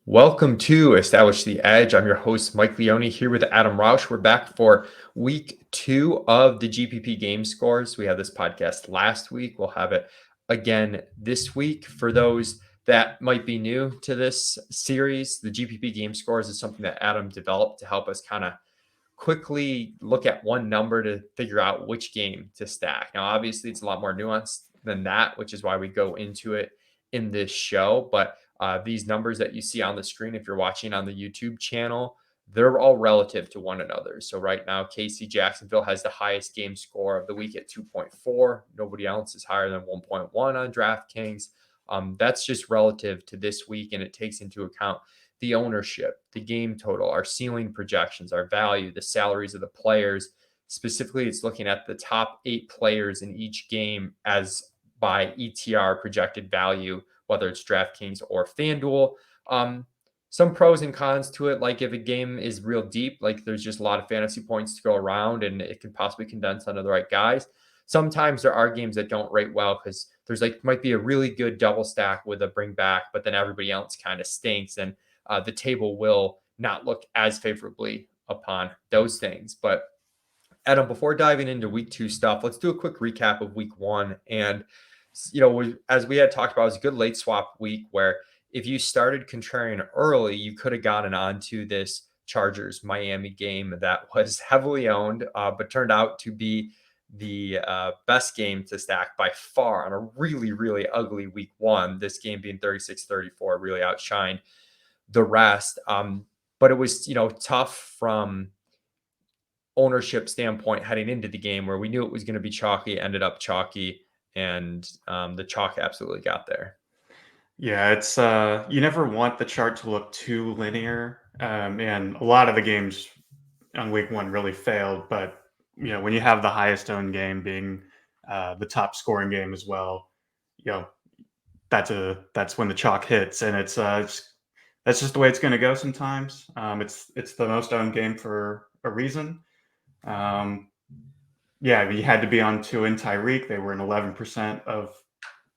Welcome to Establish the Edge. I'm your host, Mike Leone, here with Adam Rauch. We're back for week 2 of the GPP game scores. We had this podcast last week. We'll have it again this week. For those that might be new to this series, the GPP game scores is something that Adam developed to help us kind of quickly look at one number to figure out which game to stack. Now, obviously, it's a lot more nuanced than that, which is why we go into it in this show. But these numbers that you see on the screen, if you're watching on the YouTube channel, they're all relative to one another. So right now, KC Jacksonville has the highest game score of the week at 2.4. Nobody else is higher than 1.1 on DraftKings. That's just relative to this week, and it takes into account the ownership, the game total, our ceiling projections, our value, the salaries of the players. Specifically, it's looking at the top 8 players in each game as by ETR projected value, whether it's DraftKings or FanDuel. Some pros and cons to it, like if a game is real deep, like there's just a lot of fantasy points to go around and it can possibly condense onto the right guys. Sometimes there are games that don't rate well because there's might be a really good double stack with a bring back, but then everybody else kind of stinks and the table will not look as favorably upon those things. But Adam, before diving into week 2 stuff, let's do a quick recap of week 1. And, as we had talked about, it was a good late swap week where if you started contrarian early, you could have gotten onto this Chargers Miami game that was heavily owned, but turned out to be the best game to stack by far on a really, really ugly week 1. This game being 36-34 really outshined the rest. But it was, tough from ownership standpoint heading into the game where we knew it was going to be chalky, ended up chalky, and the chalk absolutely got there. Yeah, it's you never want the chart to look too linear, and a lot of the games on week 1 really failed. But when you have the highest owned game being the top scoring game as well, you know that's when the chalk hits, and that's just the way it's going to go sometimes. It's the most owned game for a reason. Um, yeah, you had to be on Tua and Tyreek. They were in 11% of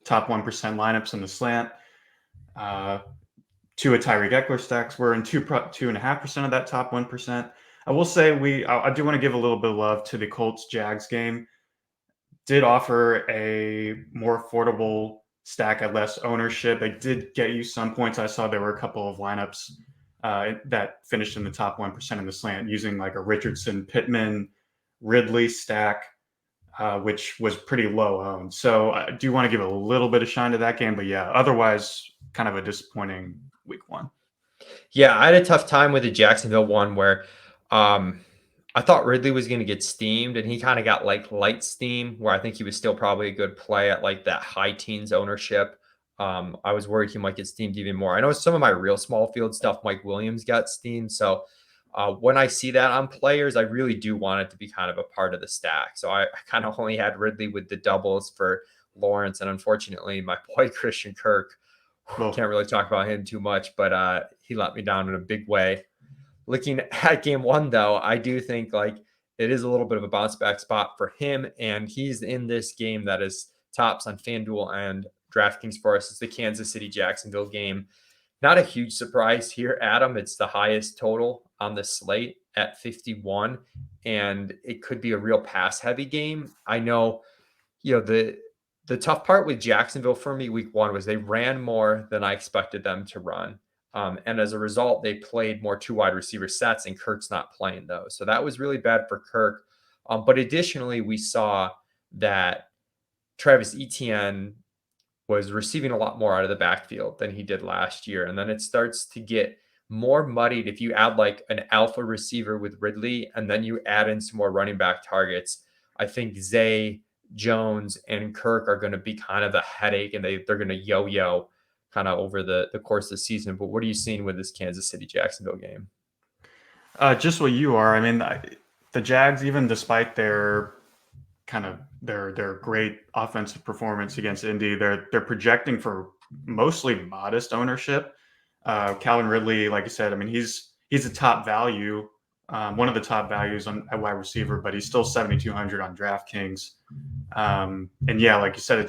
top 1% lineups in the slant. Tua Tyreek Eckler stacks were in 2.5% of that top 1%. I will say I do want to give a little bit of love to the Colts Jags game. Did offer a more affordable stack at less ownership. They did get you some points. I saw there were a couple of lineups that finished in the top 1% in the slant using like a Richardson, Pittman, Ridley stack, which was pretty low owned. So I do want to give a little bit of shine to that game. But yeah, otherwise, kind of a disappointing week 1. Yeah, I had a tough time with the Jacksonville one where I thought Ridley was going to get steamed, and he kind of got light steam where I think he was still probably a good play at that high teens ownership. I was worried he might get steamed even more. I know some of my real small field stuff, Mike Williams got steamed. So when I see that on players, I really do want it to be kind of a part of the stack. So I kind of only had Ridley with the doubles for Lawrence. And unfortunately, my boy Christian Kirk, can't really talk about him too much, but he let me down in a big way. Looking at game 1, though, I do think it is a little bit of a bounce back spot for him. And he's in this game that is tops on FanDuel and DraftKings for us. It's the Kansas City Jacksonville game. Not a huge surprise here, Adam. It's the highest total on the slate at 51, and it could be a real pass heavy game. I know, the tough part with Jacksonville for me week 1 was they ran more than I expected them to run. And as a result, they played more 2 wide receiver sets, and Kirk's not playing those. So that was really bad for Kirk. But additionally, we saw that Travis Etienne was receiving a lot more out of the backfield than he did last year. And then it starts to get more muddied if you add an alpha receiver with Ridley and then you add in some more running back targets. I think Zay, Jones, and Kirk are going to be kind of the headache, and they're going to yo-yo kind of over the course of the season. But what are you seeing with this Kansas City Jacksonville game? Just what you are. I mean, the Jags, even despite their kind of their great offensive performance against Indy, they're projecting for mostly modest ownership. Calvin Ridley, like I said, I mean he's a top value, one of the top values on a wide receiver, but he's still 7,200 on DraftKings. And yeah, like you said,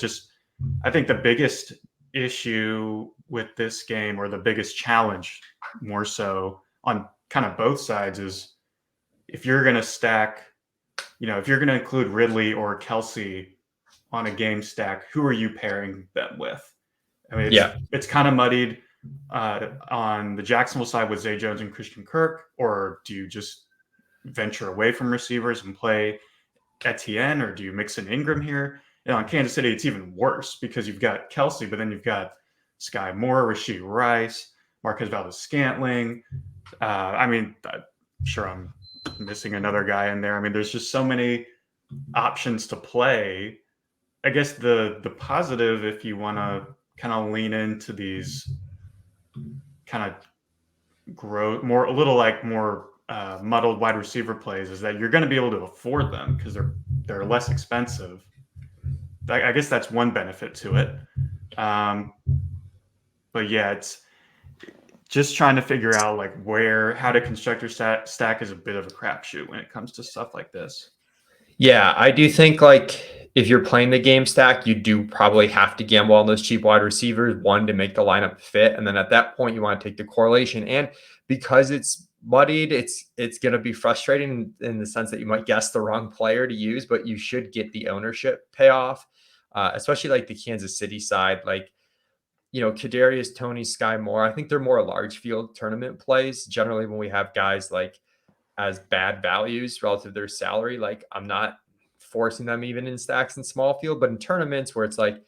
I think the biggest issue with this game, or the biggest challenge more so on kind of both sides, is if you're going to stack, if you're going to include Ridley or Kelsey on a game stack, who are you pairing them with? I mean, it's kind of muddied on the Jacksonville side with Zay Jones and Christian Kirk, or do you just venture away from receivers and play Etienne, or do you mix in Ingram here? And on Kansas City, it's even worse because you've got Kelsey, but then you've got Sky Moore, Rashee Rice, Marquez Valdes-Scantling. I'm sure I'm missing another guy in there. I mean, there's just so many options to play. I guess the positive, if you want to kind of lean into these kind of a little like more muddled wide receiver plays, is that you're going to be able to afford them because they're less expensive. I guess that's one benefit to it. But yeah, it's just trying to figure out like how to construct your stack is a bit of a crapshoot when it comes to stuff like this. Yeah, I do think like if you're playing the game stack, you do probably have to gamble on those cheap wide receivers, one, to make the lineup fit. And then at that point, you want to take the correlation. And because it's muddied, it's going to be frustrating in the sense that you might guess the wrong player to use, but you should get the ownership payoff, especially like the Kansas City side. Like, Kadarius Toney, Sky Moore, I think they're more large field tournament plays. Generally, when we have guys like as bad values relative to their salary, like I'm not forcing them even in stacks in small field, but in tournaments where it's like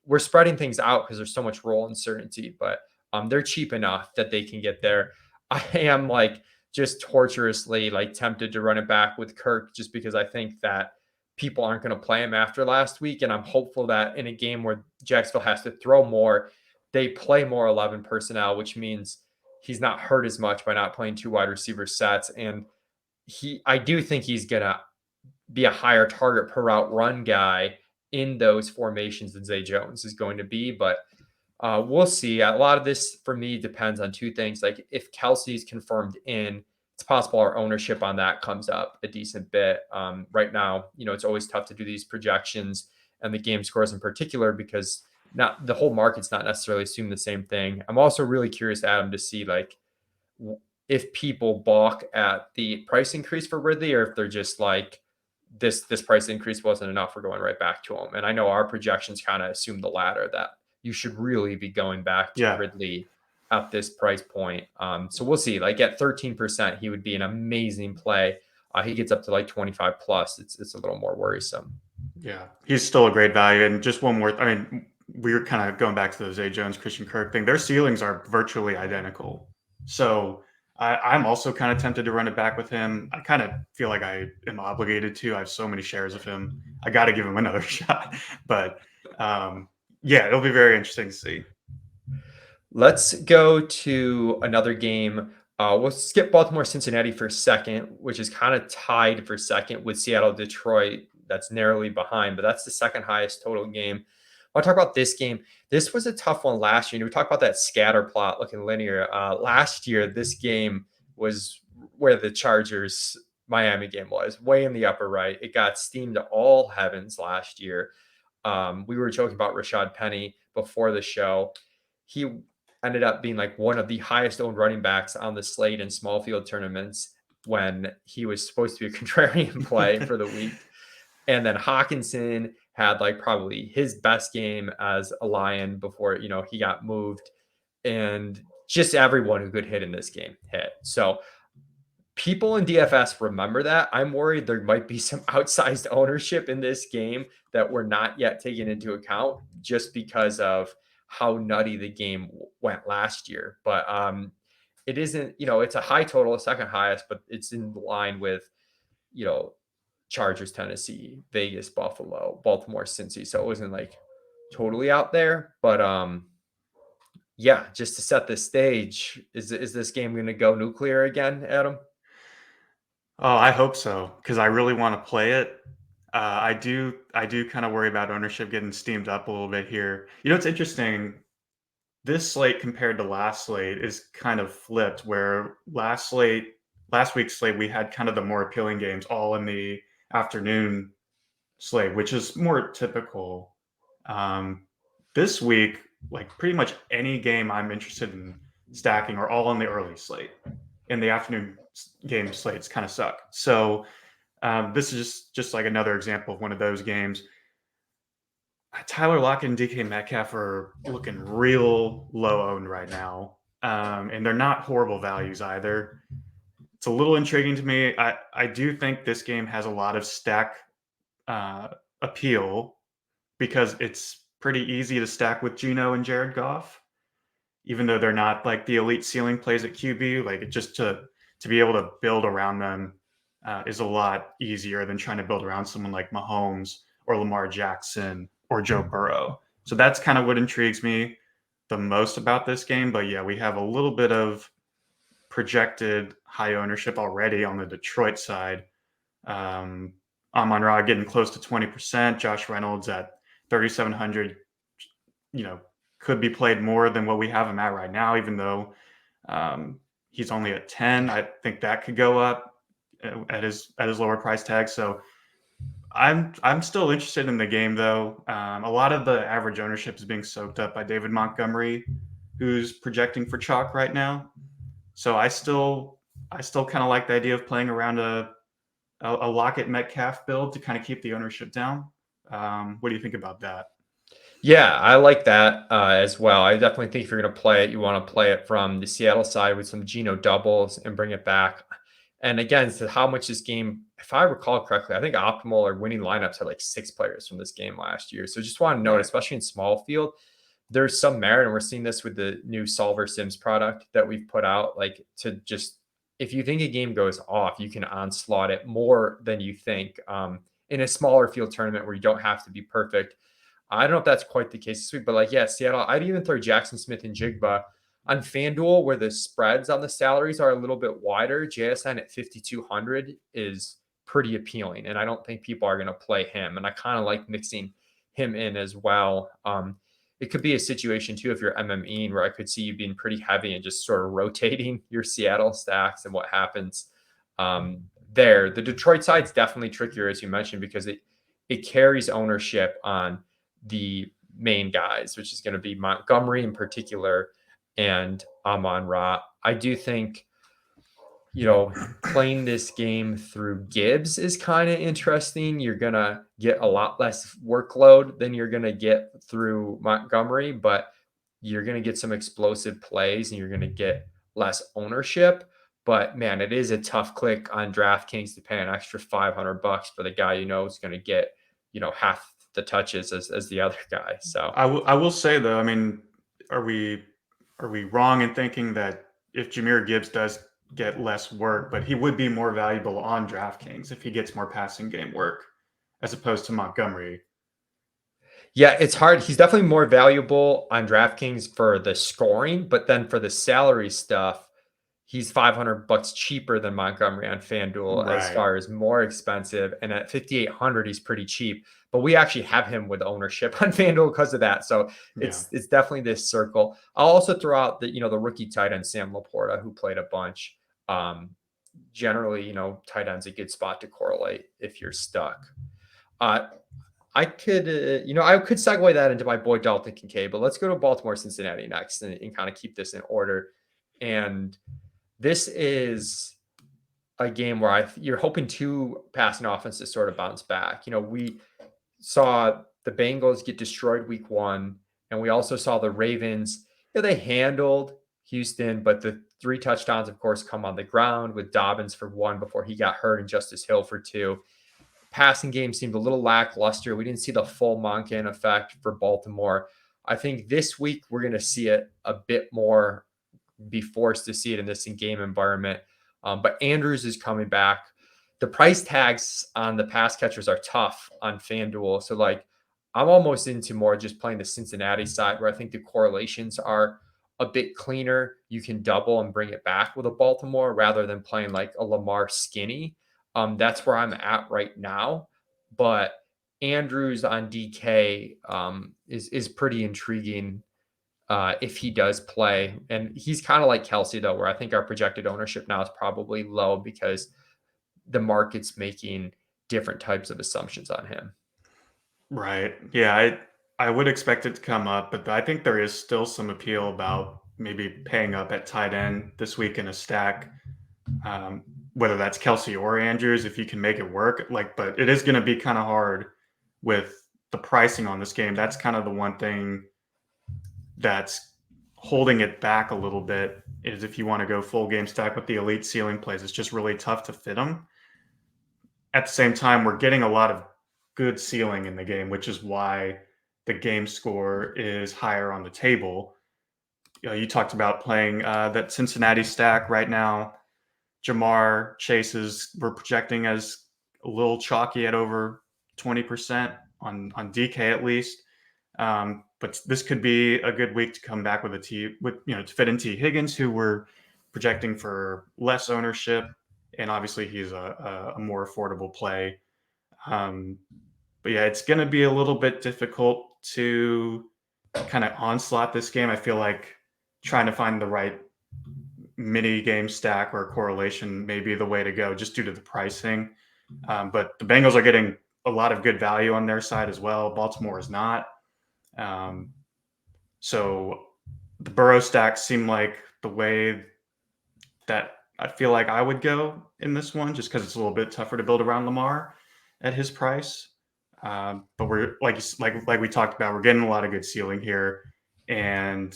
we're spreading things out because there's so much role uncertainty, but they're cheap enough that they can get there. I am like just torturously like tempted to run it back with Kirk just because I think that people aren't going to play him after last week. And I'm hopeful that in a game where Jacksonville has to throw more, they play more 11 personnel, which means he's not hurt as much by not playing two wide receiver sets. And I do think he's going to be a higher target per route run guy in those formations than Zay Jones is going to be. But we'll see. A lot of this for me depends on two things. Like if Kelsey's confirmed in, it's possible our ownership on that comes up a decent bit. Right now, it's always tough to do these projections and the game scores in particular because not the whole market's not necessarily assuming the same thing. I'm also really curious, Adam, to see like if people balk at the price increase for Ridley or if they're just like this price increase wasn't enough, we're going right back to him. And I know our projections kind of assume the latter, that you should really be going back to Ridley at this price point. So we'll see. Like at 13%, he would be an amazing play. He gets up to like 25 plus. It's a little more worrisome. Yeah, he's still a great value. And just one more, we were kind of going back to the Zay Jones, Christian Kirk thing. Their ceilings are virtually identical. So I'm also kind of tempted to run it back with him. I kind of feel like I am obligated to. I have so many shares of him. I got to give him another shot. But yeah, it'll be very interesting to see. Let's go to another game. We'll skip Baltimore, Cincinnati for second, which is kind of tied for second with Seattle, Detroit. That's narrowly behind, but that's the second highest total game. I'll talk about this game. This was a tough one last year. We talked about that scatter plot looking linear. Last year, this game was where the Chargers Miami game was, way in the upper right. It got steamed to all heavens last year. We were joking about Rashad Penny before the show. He ended up being like one of the highest owned running backs on the slate in small field tournaments when he was supposed to be a contrarian play for the week. And then Hawkinson had like probably his best game as a Lion before, he got moved, and just everyone who could hit in this game hit. So people in DFS remember that. I'm worried there might be some outsized ownership in this game that we're not yet taking into account just because of how nutty the game went last year. But it isn't, it's a high total, second highest, but it's in line with, Chargers, Tennessee, Vegas, Buffalo, Baltimore, Cincy. So it wasn't like totally out there, but yeah, just to set the stage, is this game going to go nuclear again, Adam? Oh, I hope so, because I really want to play it. I do kind of worry about ownership getting steamed up a little bit here. It's interesting. This slate compared to last slate is kind of flipped, where last week's slate, we had kind of the more appealing games all in the afternoon slate, which is more typical. This week, like pretty much any game I'm interested in stacking are all on the early slate, and the afternoon game slates kind of suck. So this is just like another example of one of those games. Tyler Lockett and DK Metcalf are looking real low owned right now, and they're not horrible values either. It's a little intriguing to me. I do think this game has a lot of stack uh, appeal because it's pretty easy to stack with Geno and Jared Goff, even though they're not like the elite ceiling plays at QB. Like just to be able to build around them is a lot easier than trying to build around someone like Mahomes or Lamar Jackson or Joe Burrow. So that's kind of what intrigues me the most about this game. But yeah, we have a little bit of projected high ownership already on the Detroit side. Amon-Ra getting close to 20%. Josh Reynolds at 3,700. You know, could be played more than what we have him at right now, even though he's only at 10. I think that could go up at his lower price tag. So I'm still interested in the game though. A lot of the average ownership is being soaked up by David Montgomery, who's projecting for chalk right now. So I still kind of like the idea of playing around a Lockett Metcalf build to kind of keep the ownership down. What do you think about that? Yeah, I like that as well. I definitely think if you're going to play it, you want to play it from the Seattle side with some Geno doubles and bring it back. And again, so how much this game, if I recall correctly, I think optimal or winning lineups had like 6 players from this game last year. So just want to note, Right. especially in small field, there's some merit, and we're seeing this with the new Solver Sims product that we've put out. Like to just, if you think a game goes off, you can onslaught it more than you think in a smaller field tournament where you don't have to be perfect. I don't know if that's quite the case this week, but like, yeah, Seattle, I'd even throw Jackson Smith and Jigba on FanDuel where the spreads on the salaries are a little bit wider. JSN at 5,200 is pretty appealing. And I don't think people are going to play him. And I kind of like mixing him in as well. It could be a situation too, if you're MMEing, where I could see you being pretty heavy and just sort of rotating your Seattle stacks and what happens there. The Detroit side's definitely trickier, as you mentioned, because it carries ownership on the main guys, which is going to be Montgomery in particular and Amon-Ra. I do think, playing this game through Gibbs is kind of interesting. You're going to get a lot less workload than you're going to get through Montgomery, but you're going to get some explosive plays and you're going to get less ownership. But man, it is a tough click on DraftKings to pay an extra $500 for the guy is going to get, half the touches as the other guy. So I will say though, I mean, are we wrong in thinking that if Jahmyr Gibbs does get less work, but he would be more valuable on DraftKings if he gets more passing game work as opposed to Montgomery? yeah, it's hard. He's definitely more valuable on DraftKings for the scoring, but then for the salary stuff, he's $500 cheaper than Montgomery on FanDuel as Right. far as more expensive. And at 5,800, he's pretty cheap. But we actually have him with ownership on FanDuel because of that. So Yeah. it's definitely this circle. I'll also throw out the rookie tight end Sam Laporta, who played a bunch. Generally, tight end's a good spot to correlate if you're stuck. Uh, I could, I could segue that into my boy Dalton Kincaid, but let's go to Baltimore, Cincinnati next and kind of keep this in order. And this is a game where you're hoping two passing offenses sort of bounce back. We saw the Bengals get destroyed week 1, and we also saw the Ravens, they handled Houston, but the 3 touchdowns, of course, come on the ground with Dobbins for 1 before he got hurt and Justice Hill for 2. Passing game seemed a little lackluster. We didn't see the full Monken effect for Baltimore. I think this week we're going to see it a bit more, be forced to see it in this in-game environment. But Andrews is coming back. The price tags on the pass catchers are tough on FanDuel. So I'm almost into more just playing the Cincinnati side where I think the correlations are a bit cleaner. You can double and bring it back with a Baltimore rather than playing like a Lamar skinny. That's where I'm at right now. But Andrews on DK is pretty intriguing if he does play. And he's kind of like Kelsey, though, where I think our projected ownership now is probably low because the market's making different types of assumptions on him. Right. Yeah. I would expect it to come up, but I think there is still some appeal about maybe paying up at tight end this week in a stack. Whether that's Kelsey or Andrews, if you can make it work. But it is going to be kind of hard with the pricing on this game. That's kind of the one thing that's holding it back a little bit, is if you want to go full game stack with the elite ceiling plays, it's just really tough to fit them. At the same time, we're getting a lot of good ceiling in the game, which is why the game score is higher on the table. You talked about playing that Cincinnati stack right now. Jamar Chase's we're projecting as a little chalky at over 20% on DK at least. But this could be a good week to come back with to fit in T Higgins, who we're projecting for less ownership, and obviously he's a more affordable play. But yeah, it's going to be a little bit difficult to kind of onslaught this game. I feel like trying to find the right mini game stack or correlation may be the way to go, just due to the pricing. But the Bengals are getting a lot of good value on their side as well. Baltimore is not. So the Burrow stacks seem like the way that I feel like I would go in this one, just because it's a little bit tougher to build around Lamar at his price. But we're like we talked about, we're getting a lot of good ceiling here, and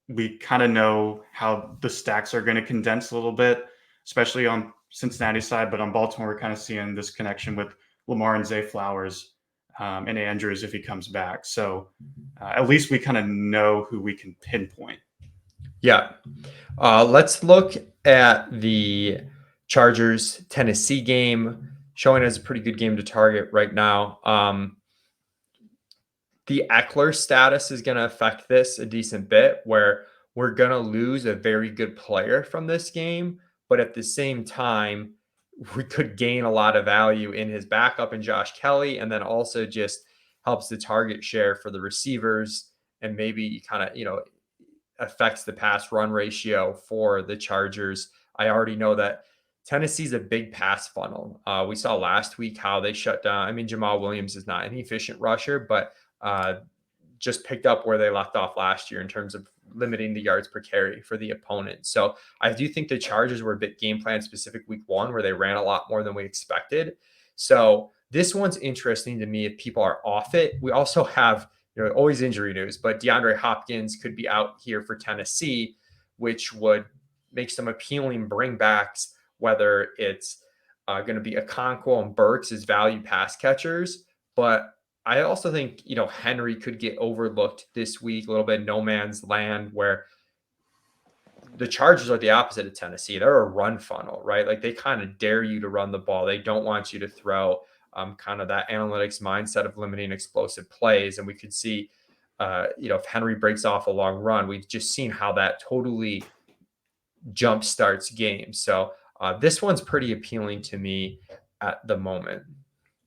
we kind of know how the stacks are going to condense a little bit, especially on Cincinnati's side. But on Baltimore, we're kind of seeing this connection with Lamar and Zay Flowers and Andrews if he comes back. So at least we kind of know who we can pinpoint. Yeah. Let's look at the Chargers Tennessee game, showing as a pretty good game to target right now. The Eckler status is going to affect this a decent bit, where we're going to lose a very good player from this game, but at the same time, we could gain a lot of value in his backup in Josh Kelly, and then also just helps the target share for the receivers, and maybe kind of, affects the pass run ratio for the Chargers. I already know that Tennessee's a big pass funnel. We saw last week how they shut down. I mean, Jamal Williams is not an efficient rusher, but just picked up where they left off last year in terms of limiting the yards per carry for the opponent. So I do think the Chargers were a bit game plan specific week one, where they ran a lot more than we expected. So this one's interesting to me if people are off it. We also have, always injury news, but DeAndre Hopkins could be out here for Tennessee, which would make some appealing bringbacks, whether it's going to be Okonkwo and Burks as value pass catchers. But I also think, Henry could get overlooked this week, a little bit no man's land, where the Chargers are the opposite of Tennessee. They're a run funnel, right? Like, they kind of dare you to run the ball. They don't want you to throw. Kind of that analytics mindset of limiting explosive plays. And we could see, if Henry breaks off a long run, we've just seen how that totally jump starts games. So this one's pretty appealing to me at the moment.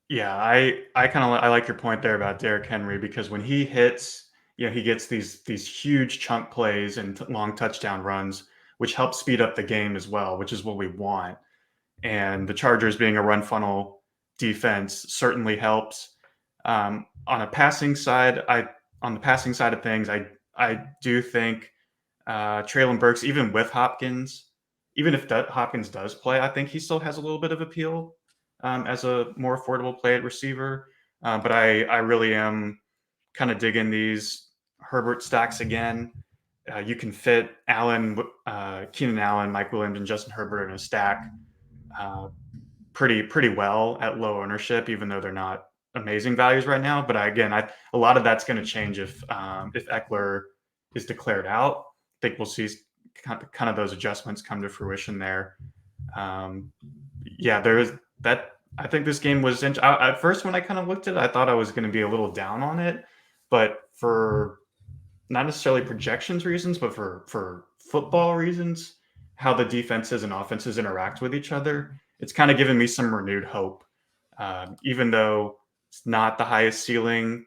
Yeah, I like your point there about Derrick Henry, because when he hits, he gets these huge chunk plays and long touchdown runs, which helps speed up the game as well, which is what we want. And the Chargers being a run funnel defense certainly helps. On the passing side of things, I do think Treylon Burks, even with Hopkins, even if Hopkins does play, I think he still has a little bit of appeal as a more affordable play at receiver. But I really am kind of digging these Herbert stacks again. You can fit Keenan Allen, Mike Williams, and Justin Herbert in a stack pretty well at low ownership, even though they're not amazing values right now. But again, a lot of that's going to change if Eckler is declared out. I think we'll see kind of those adjustments come to fruition there. There is that. I think this game was at first, when I kind of looked at it, I thought I was going to be a little down on it, but for not necessarily projections reasons, but for football reasons, how the defenses and offenses interact with each other, it's kind of given me some renewed hope. Even though it's not the highest ceiling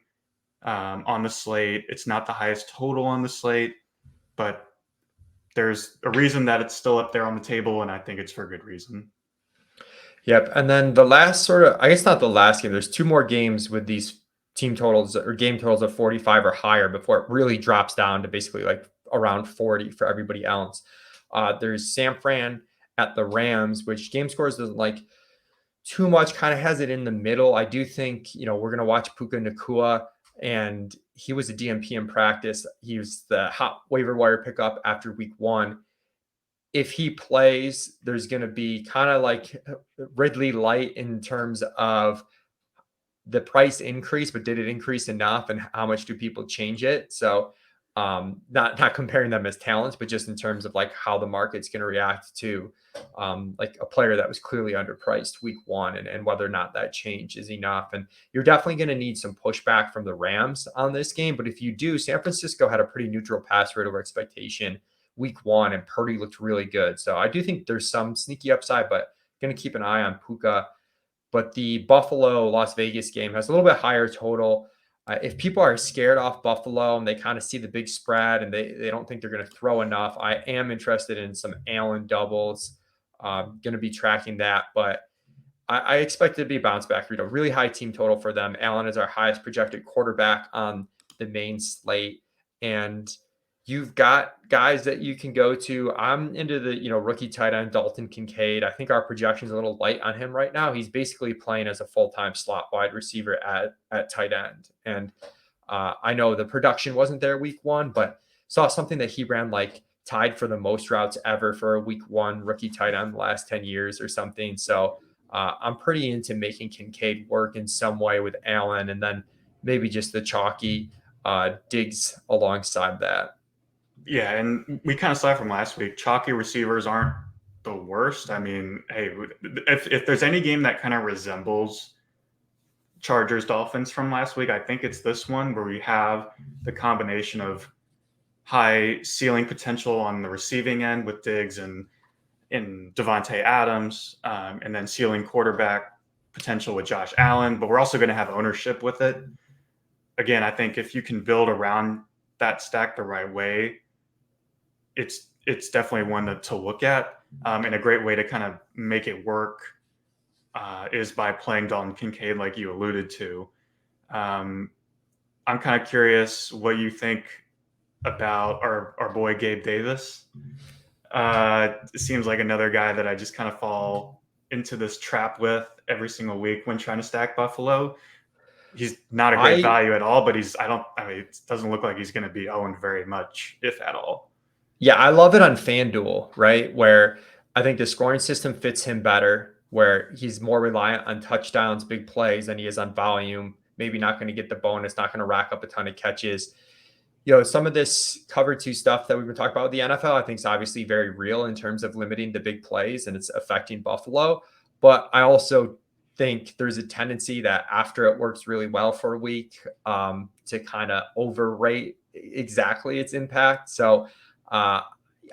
on the slate, it's not the highest total on the slate, but there's a reason that it's still up there on the table, and I think it's for a good reason. Yep. And then the last I guess not the last game, there's two more games with these team totals or game totals of 45 or higher before it really drops down to basically like around 40 for everybody else. There's San Fran at the Rams, which game scores doesn't like too much, kind of has it in the middle. I do think, we're going to watch Puka Nacua, and he was a DMP in practice. He was the hot waiver wire pickup after week 1. If he plays, there's going to be kind of like Ridley light in terms of the price increase, but did it increase enough, and how much do people change it? So not comparing them as talents, but just in terms of like how the market's going to react to like a player that was clearly underpriced week 1, and whether or not that change is enough. And you're definitely going to need some pushback from the Rams on this game. But if you do, San Francisco had a pretty neutral pass rate over expectation week 1, and Purdy looked really good. So I do think there's some sneaky upside, but going to keep an eye on Puka. But the Buffalo Las Vegas game has a little bit higher total. If people are scared off Buffalo and they kind of see the big spread and they don't think they're going to throw enough, I am interested in some Allen doubles. Going to be tracking that, but I expect it to be a bounce back. Really high team total for them. Allen is our highest projected quarterback on the main slate, and you've got guys that you can go to. I'm into the rookie tight end Dalton Kincaid. I think our projection is a little light on him right now. He's basically playing as a full-time slot wide receiver at tight end, and I know the production wasn't there week 1, but saw something that he ran like tied for the most routes ever for a week 1 rookie tight end the last 10 years or something. So I'm pretty into making Kincaid work in some way with Allen, and then maybe just the chalky Diggs alongside that. Yeah, and we kind of saw from last week, chalky receivers aren't the worst. I mean, hey, if there's any game that kind of resembles Chargers Dolphins from last week, I think it's this one where we have the combination of high ceiling potential on the receiving end with Diggs and Devontae Adams, and then ceiling quarterback potential with Josh Allen. But we're also going to have ownership with it. Again, I think if you can build around that stack the right way, it's definitely one to look at. And a great way to kind of make it work is by playing Dalton Kincaid, like you alluded to. I'm kind of curious what you think about our boy Gabe Davis. It seems like another guy that I just kind of fall into this trap with every single week when trying to stack Buffalo. He's not a great value at all, but it doesn't look like he's going to be owned very much, if at all. Yeah, I love it on FanDuel, right? Where I think the scoring system fits him better, where he's more reliant on touchdowns, big plays than he is on volume. Maybe not going to get the bonus, not going to rack up a ton of catches. Some of this cover 2 stuff that we've been talking about with the NFL, I think is obviously very real in terms of limiting the big plays, and it's affecting Buffalo. But I also think there's a tendency that after it works really well for a week, to kind of overrate exactly its impact. So I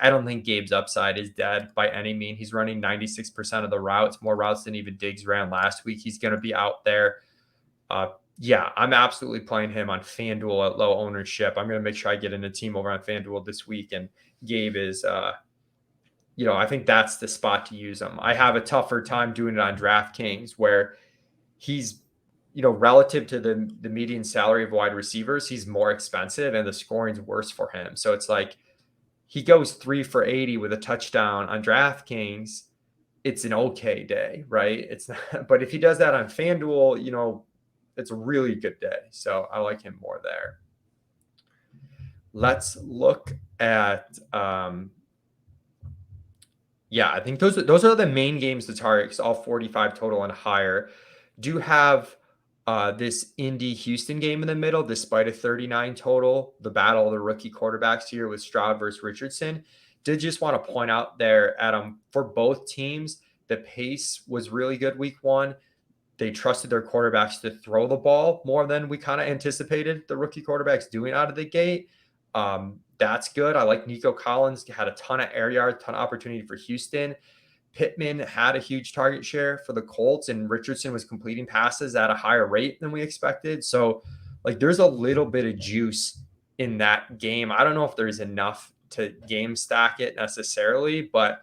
don't think Gabe's upside is dead by any mean. He's running 96% of the routes, more routes than even Diggs ran last week. He's going to be out there. Yeah, I'm absolutely playing him on FanDuel at low ownership. I'm going to make sure I get in a team over on FanDuel this week. And Gabe is, I think that's the spot to use him. I have a tougher time doing it on DraftKings, where he's, relative to the median salary of wide receivers, he's more expensive and the scoring's worse for him. So it's like he goes 3 for 80 with a touchdown on DraftKings. It's an okay day, right? It's not, but if he does that on FanDuel, it's a really good day. So I like him more there. Let's look at I think those are the main games to target, all 45 total and higher. Do have this Indy Houston game in the middle, despite a 39 total, the battle of the rookie quarterbacks here with Stroud versus Richardson. Did just want to point out there, Adam, for both teams, the pace was really good week 1. They trusted their quarterbacks to throw the ball more than we kind of anticipated the rookie quarterbacks doing out of the gate. That's good. I like Nico Collins, had a ton of air yards, ton of opportunity for Houston. Pittman had a huge target share for the Colts, and Richardson was completing passes at a higher rate than we expected. So, there's a little bit of juice in that game. I don't know if there's enough to game stack it necessarily, but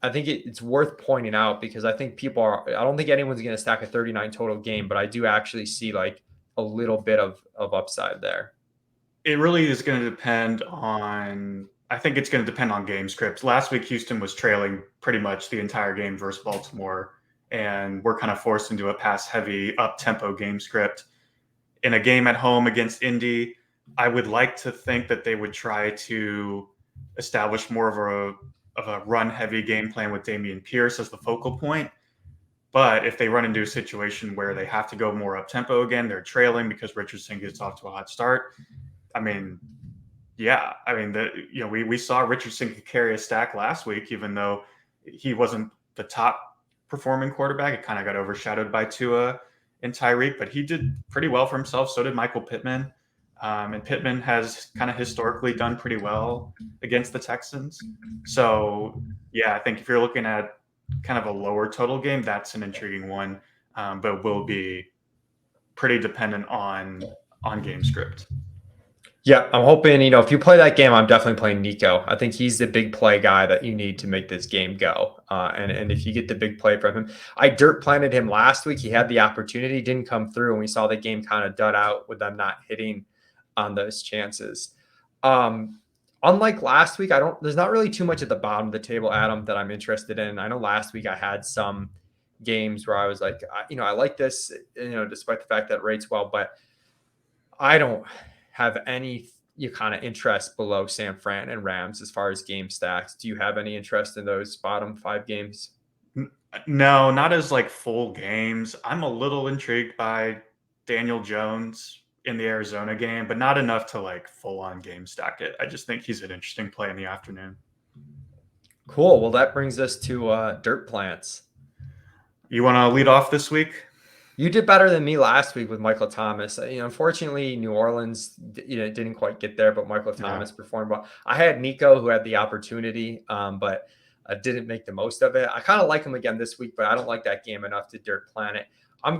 I think it's worth pointing out because I think I don't think anyone's going to stack a 39 total game, but I do actually see like a little bit of upside there. It really is going to depend on. I think it's going to depend on game scripts. Last week, Houston was trailing pretty much the entire game versus Baltimore, and we're kind of forced into a pass-heavy, up-tempo game script. In a game at home against Indy, I would like to think that they would try to establish more of a run-heavy game plan with Dameon Pierce as the focal point. But if they run into a situation where they have to go more up-tempo again, they're trailing because Richardson gets off to a hot start. I mean, yeah, I mean, we saw Richardson could carry a stack last week, even though he wasn't the top performing quarterback. It kind of got overshadowed by Tua and Tyreek, but he did pretty well for himself. So did Michael Pittman. And Pittman has kind of historically done pretty well against the Texans. So, yeah, I think if you're looking at kind of a lower total game, that's an intriguing one, but will be pretty dependent on game script. Yeah, I'm hoping, if you play that game, I'm definitely playing Nico. I think he's the big play guy that you need to make this game go. And if you get the big play from him, I dirt planted him last week. He had the opportunity, didn't come through, and we saw the game kind of dud out with them not hitting on those chances. Unlike last week, there's not really too much at the bottom of the table, Adam, that I'm interested in. I know last week I had some games where I was like, I like this, despite the fact that it rates well, but I don't have any kind of interest below San Fran and Rams as far as game stacks. Do you have any interest in those bottom 5 games? No, not as like full games. I'm a little intrigued by Daniel Jones in the Arizona game, but not enough to like full on game stack it. I just think he's an interesting play in the afternoon. Cool. Well, that brings us to dirt plants. You want to lead off this week? You did better than me last week with Michael Thomas. Unfortunately, New Orleans, didn't quite get there, but Michael Thomas performed well. I had Nico, who had the opportunity, but didn't make the most of it. I kind of like him again this week, but I don't like that game enough to dirt planet. I'll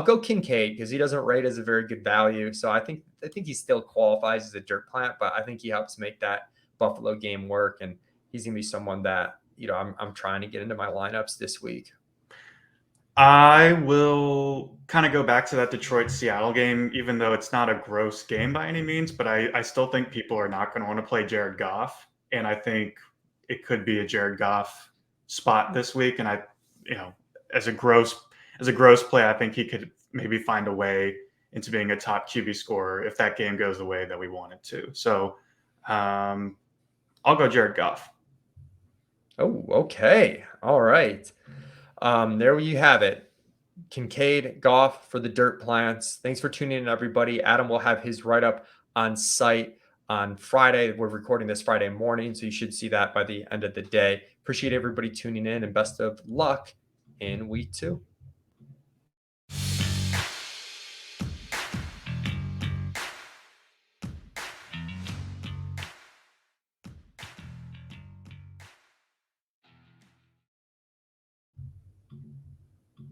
go Kincaid because he doesn't rate as a very good value. So I think he still qualifies as a dirt plant, but I think he helps make that Buffalo game work, and he's gonna be someone that I'm trying to get into my lineups this week. I will kind of go back to that Detroit-Seattle game, even though it's not a gross game by any means, but I still think people are not going to want to play Jared Goff. And I think it could be a Jared Goff spot this week. And as a gross play, I think he could maybe find a way into being a top QB scorer if that game goes the way that we want it to. So I'll go Jared Goff. Oh, okay. All right. There you have it. Kincaid, Goff for the dirt plants. Thanks for tuning in, everybody. Adam will have his write-up on site on Friday. We're recording this Friday morning, so you should see that by the end of the day. Appreciate everybody tuning in, and best of luck in week 2.